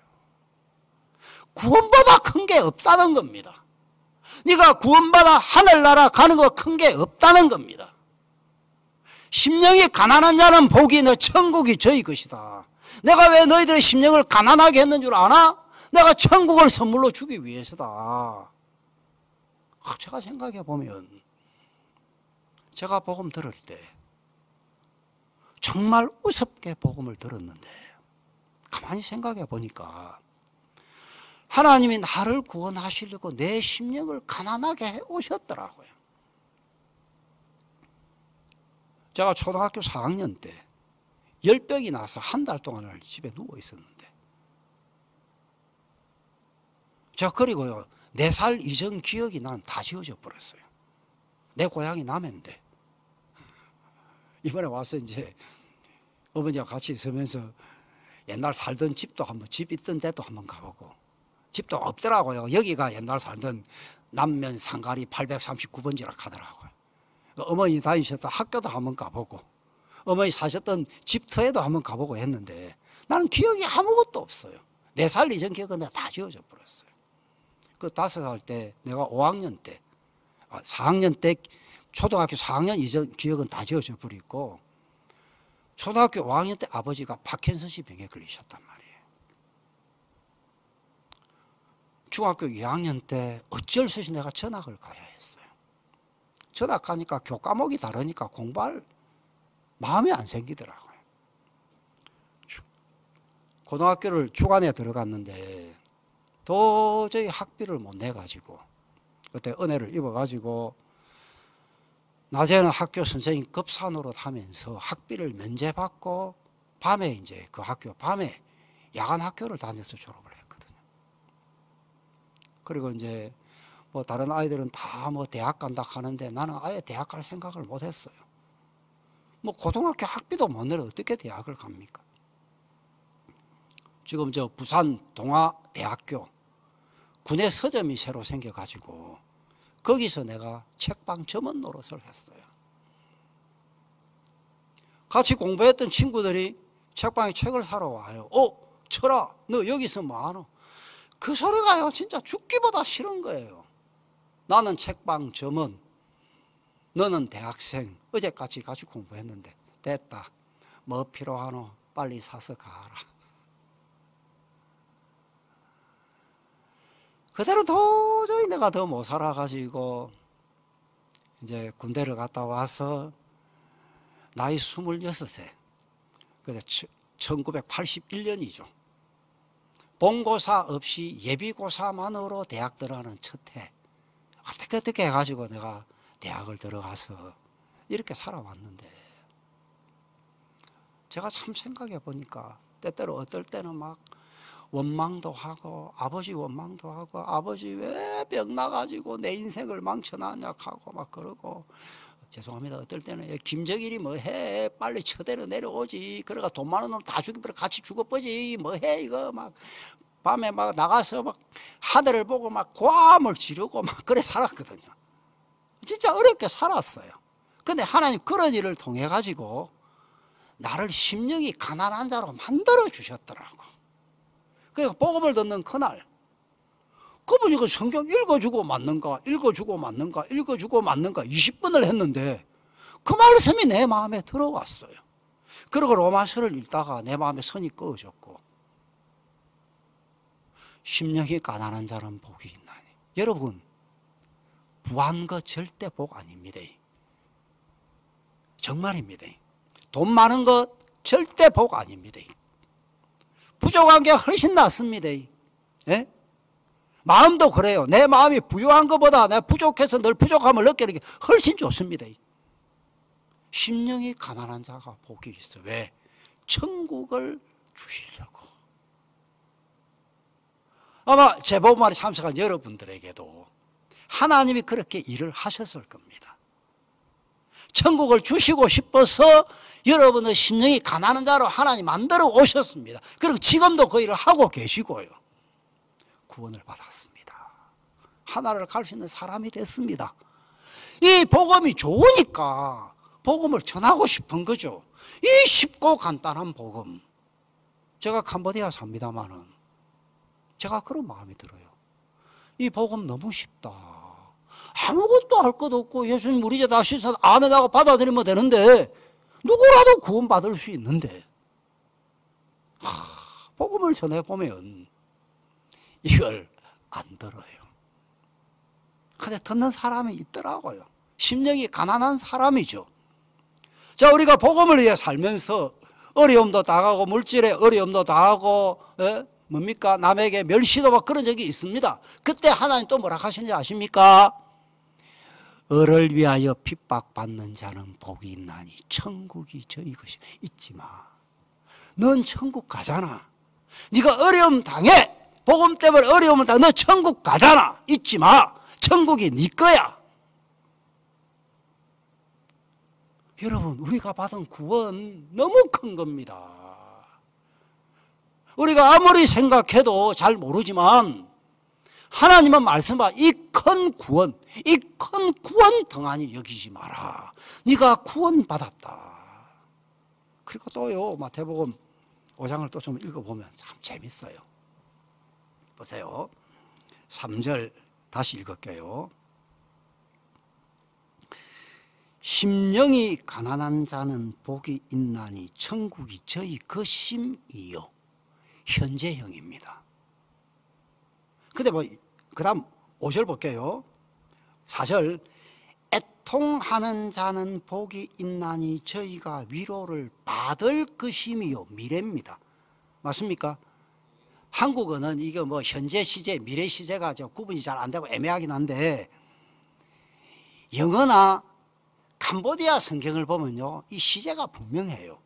구원보다 큰 게 없다는 겁니다. 네가 구원받아 하늘나라 가는 거 큰 게 없다는 겁니다. 심령이 가난한 자는 복이 너 천국이 저희 것이다. 내가 왜 너희들의 심령을 가난하게 했는 줄 아나? 내가 천국을 선물로 주기 위해서다. 제가 생각해 보면 제가 복음 들을 때 정말 우습게 복음을 들었는데 가만히 생각해 보니까 하나님이 나를 구원하시려고 내 심령을 가난하게 해 오셨더라고요. 제가 초등학교 4학년 때 열병이 나서 한 달 동안을 집에 누워 있었는데 제가 그리고요 4살 이전 기억이 나는 다 지워져 버렸어요. 내 고향이 남해인데 이번에 와서 이제 어머니와 같이 있으면서 옛날 살던 집도 한번 집 있던 데도 한번 가보고 집도 없더라고요. 여기가 옛날 살던 남면 상가리 839번지라 하더라고요. 어머니 다니셨던 학교도 한번 가보고 어머니 사셨던 집터에도 한번 가보고 했는데 나는 기억이 아무것도 없어요. 4살 이전 기억은 내가 다 지워져 버렸어요. 그 5살 때 내가 5학년 때 4학년 때 초등학교 4학년 이전 기억은 다 지워져 버리고 초등학교 5학년 때 아버지가 파킨슨 씨 병에 걸리셨단 말이에요. 중학교 2학년 때 어쩔 수 없이 내가 전학을 가야 했어요. 전학 가니까 교과목이 다르니까 공부할 마음이 안 생기더라고요. 고등학교를 주간에 들어갔는데 도저히 학비를 못 내가지고 그때 은혜를 입어가지고 낮에는 학교 선생님 급사노릇 하면서 학비를 면제받고 밤에 이제 그 학교 밤에 야간 학교를 다녀서 졸업을 했거든요. 그리고 이제 뭐 다른 아이들은 다 뭐 대학 간다 하는데 나는 아예 대학 갈 생각을 못 했어요. 뭐 고등학교 학비도 못 내려 어떻게 대학을 갑니까? 지금 저 부산 동아대학교 군의 서점이 새로 생겨가지고 거기서 내가 책방 점원 노릇을 했어요. 같이 공부했던 친구들이 책방에 책을 사러 와요. 철아, 너 여기서 뭐하노? 그 소리가요 진짜 죽기보다 싫은 거예요. 나는 책방 점원, 너는 대학생. 어제까지 같이 공부했는데 됐다. 뭐 필요하노? 빨리 사서 가라. 그대로 도저히 내가 더 못 살아가지고 이제 군대를 갔다 와서 나이 26세, 그때 1981년이죠. 본고사 없이 예비고사만으로 대학 들어가는 첫 해. 어떻게 해가지고 내가 대학을 들어가서 이렇게 살아왔는데 제가 참 생각해 보니까 때때로 어떨 때는 막 원망도 하고 아버지 원망도 하고 아버지 왜 병 나가지고 내 인생을 망쳐놨냐 하고 막 그러고 죄송합니다. 어떨 때는 김정일이 뭐해 빨리 처대로 내려오지 그러가 돈 많은 놈 다 죽여버려 같이 죽어버지 뭐해 이거 막 밤에 막 나가서 막 하늘을 보고 막 고함을 지르고 막 그래 살았거든요. 진짜 어렵게 살았어요. 근데 하나님 그런 일을 통해 가지고 나를 심령이 가난한 자로 만들어 주셨더라고. 그러니까 복음을 듣는 그날 그분이 그 성경 읽어주고 맞는가 20번을 했는데 그 말씀이 내 마음에 들어왔어요. 그리고 로마서를 읽다가 내 마음에 선이 꺼졌고 심령이 가난한 자는 복이 있나니. 여러분 부한 거 절대 복 아닙니다. 정말입니다. 돈 많은 것 절대 복 아닙니다. 부족한 게 훨씬 낫습니다. 예? 마음도 그래요. 내 마음이 부유한 것보다 내가 부족해서 늘 부족함을 느끼는 게 훨씬 좋습니다. 심령이 가난한 자가 복이 있어. 왜? 천국을 주시려고. 아마 제 복음에 참석한 여러분들에게도 하나님이 그렇게 일을 하셨을 겁니다. 천국을 주시고 싶어서 여러분의 심령이 가난한 자로 하나님 만들어 오셨습니다. 그리고 지금도 그 일을 하고 계시고요. 구원을 받았습니다. 하나를 갈 수 있는 사람이 됐습니다. 이 복음이 좋으니까 복음을 전하고 싶은 거죠. 이 쉽고 간단한 복음. 제가 캄보디아 삽니다마는 제가 그런 마음이 들어요. 이 복음 너무 쉽다. 아무것도 할 것 없고 예수님 우리 죄 다 씻어서 아멘하고 받아들이면 되는데 누구라도 구원받을 수 있는데 복음을 전해보면 이걸 안 들어요. 근데 듣는 사람이 있더라고요. 심령이 가난한 사람이죠. 자, 우리가 복음을 위해 살면서 어려움도 당하고 물질의 어려움도 당하고 뭡니까? 남에게 멸시도 받고 그런 적이 있습니다. 그때 하나님 또 뭐라 하시는지 아십니까? 을을 위하여 핍박받는 자는 복이 있나니 천국이 저희 것이. 잊지 마. 넌 천국 가잖아. 네가 어려움 당해. 복음 때문에 어려움을 당해. 너 천국 가잖아. 잊지 마. 천국이 네 거야. 여러분 우리가 받은 구원 너무 큰 겁니다. 우리가 아무리 생각해도 잘 모르지만 하나님은 말씀하 이 큰 구원, 이 큰 구원 등한히 여기지 마라. 네가 구원 받았다. 그리고 또요 마태복음 5장을 또 좀 읽어보면 참 재밌어요. 보세요. 3절 다시 읽을게요. 심령이 가난한 자는 복이 있나니 천국이 저희 것임이요. 현재형입니다. 근데 뭐 그 다음 5절 볼게요. 4절. 애통하는 자는 복이 있나니 저희가 위로를 받을 것이며 미래입니다. 맞습니까? 한국어는 이거 뭐 현재 시제, 미래 시제가 좀 구분이 잘 안 되고 애매하긴 한데, 영어나 캄보디아 성경을 보면요, 이 시제가 분명해요.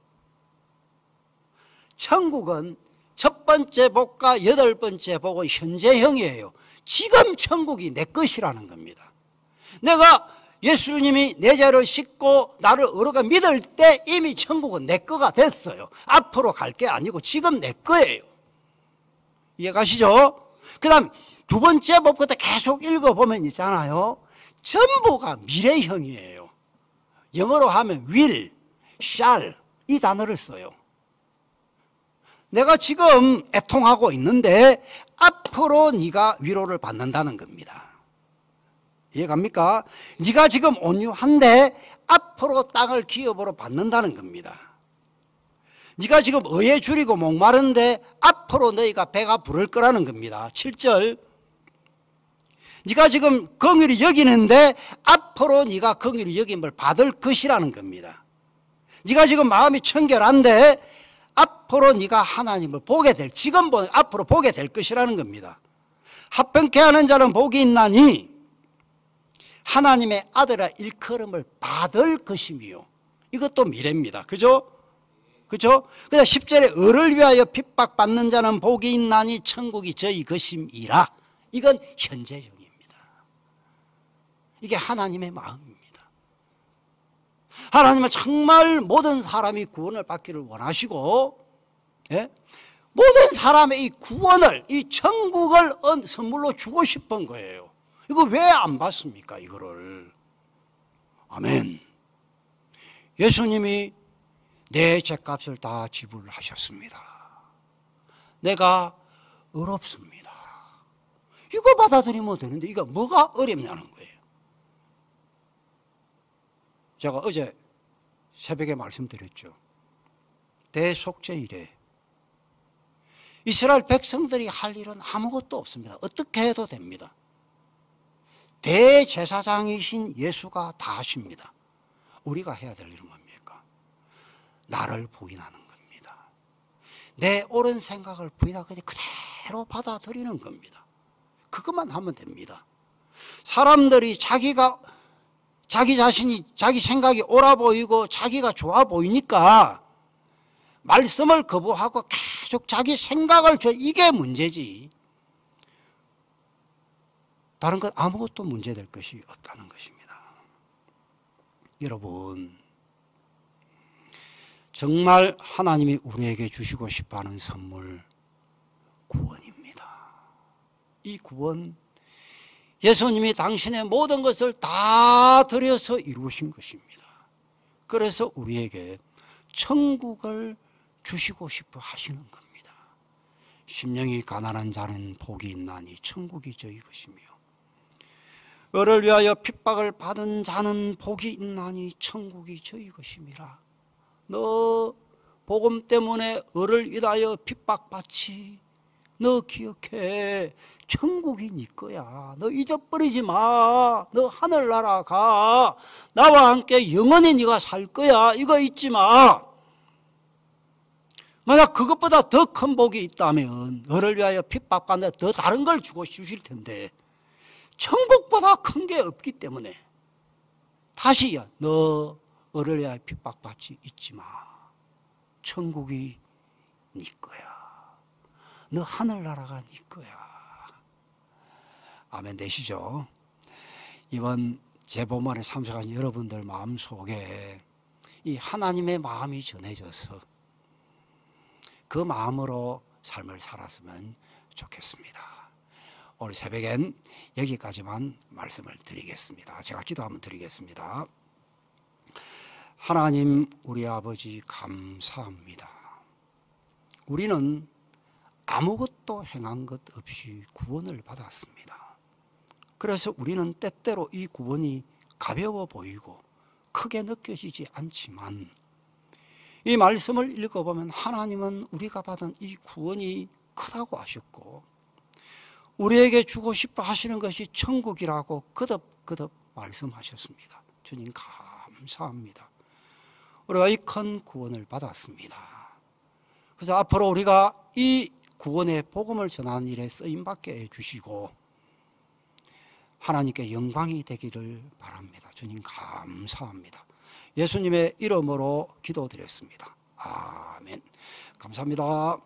천국은 첫 번째 복과 여덟 번째 복은 현재형이에요. 지금 천국이 내 것이라는 겁니다. 내가 예수님이 내 죄를 씻고 나를 의롭게 믿을 때 이미 천국은 내 거가 됐어요. 앞으로 갈 게 아니고 지금 내 거예요. 이해가시죠? 그 다음 두 번째 법부터 계속 읽어보면 있잖아요. 전부가 미래형이에요. 영어로 하면 will, shall 이 단어를 써요. 내가 지금 애통하고 있는데 앞으로 네가 위로를 받는다는 겁니다. 이해갑니까? 네가 지금 온유한데 앞으로 땅을 기업으로 받는다는 겁니다. 네가 지금 의에 줄이고 목마른데 앞으로 너희가 배가 부를 거라는 겁니다. 7절. 네가 지금 긍휼히 여기는데 앞으로 네가 긍휼히 여김을 받을 것이라는 겁니다. 네가 지금 마음이 청결한데 앞으로 네가 하나님을 보게 될, 지금 앞으로 보게 될 것이라는 겁니다. 합평케 하는 자는 복이 있나니 하나님의 아들의 일컬음을 받을 것이며, 이것도 미래입니다. 그죠? 그죠? 그다음 10절에 을을 위하여 핍박받는 자는 복이 있나니 천국이 저희 것임이라. 이건 현재형입니다. 이게 하나님의 마음입니다. 하나님은 정말 모든 사람이 구원을 받기를 원하시고, 예? 모든 사람의 이 구원을, 이 천국을 선물로 주고 싶은 거예요. 이거 왜 안 받습니까, 이거를? 아멘. 예수님이 내 죄값을 다 지불하셨습니다. 내가 의롭습니다. 이거 받아들이면 되는데 이거 뭐가 어렵냐는 거예요. 제가 어제 새벽에 말씀드렸죠. 대속죄일에 이스라엘 백성들이 할 일은 아무것도 없습니다. 어떻게 해도 됩니다. 대제사장이신 예수가 다 하십니다. 우리가 해야 될 일은 뭡니까? 나를 부인하는 겁니다. 내 옳은 생각을 부인하고 그대로 받아들이는 겁니다. 그것만 하면 됩니다. 사람들이 자기 자신이 자기 생각이 옳아 보이고 자기가 좋아 보이니까 말씀을 거부하고 계속 자기 생각을 이게 문제지. 다른 것 아무것도 문제될 것이 없다는 것입니다. 여러분, 정말 하나님이 우리에게 주시고 싶어하는 선물, 구원입니다. 이 구원, 예수님이 당신의 모든 것을 다 들여서 이루신 것입니다. 그래서 우리에게 천국을 주시고 싶어 하시는 겁니다. 심령이 가난한 자는 복이 있나니 천국이 저희 것이며, 을을 위하여 핍박을 받은 자는 복이 있나니 천국이 저희 것임이라. 너 복음 때문에 을을 위하여 핍박받지, 너 기억해. 천국이 네 거야. 너 잊어버리지 마. 너 하늘나라 가. 나와 함께 영원히 네가 살 거야. 이거 잊지 마. 만약 그것보다 더 큰 복이 있다면 너를 위하여 핍박받는데 더 다른 걸 주실 텐데, 천국보다 큰 게 없기 때문에 다시 너 너를 위하여 핍박받지 잊지 마. 천국이 네 거야. 너 하늘나라가 네 거야. 아멘 되시죠? 이번 재보만에 참석한 여러분들 마음속에 이 하나님의 마음이 전해져서 그 마음으로 삶을 살았으면 좋겠습니다. 오늘 새벽엔 여기까지만 말씀을 드리겠습니다. 제가 기도 한번 드리겠습니다. 하나님 우리 아버지 감사합니다. 우리는 아무것도 행한 것 없이 구원을 받았습니다. 그래서 우리는 때때로 이 구원이 가벼워 보이고 크게 느껴지지 않지만, 이 말씀을 읽어보면 하나님은 우리가 받은 이 구원이 크다고 하셨고, 우리에게 주고 싶어 하시는 것이 천국이라고 거듭 말씀하셨습니다. 주님 감사합니다. 우리가 이 큰 구원을 받았습니다. 그래서 앞으로 우리가 이 구원의 복음을 전하는 일에 쓰임받게 해주시고 하나님께 영광이 되기를 바랍니다. 주님 감사합니다. 예수님의 이름으로 기도드렸습니다. 아멘. 감사합니다.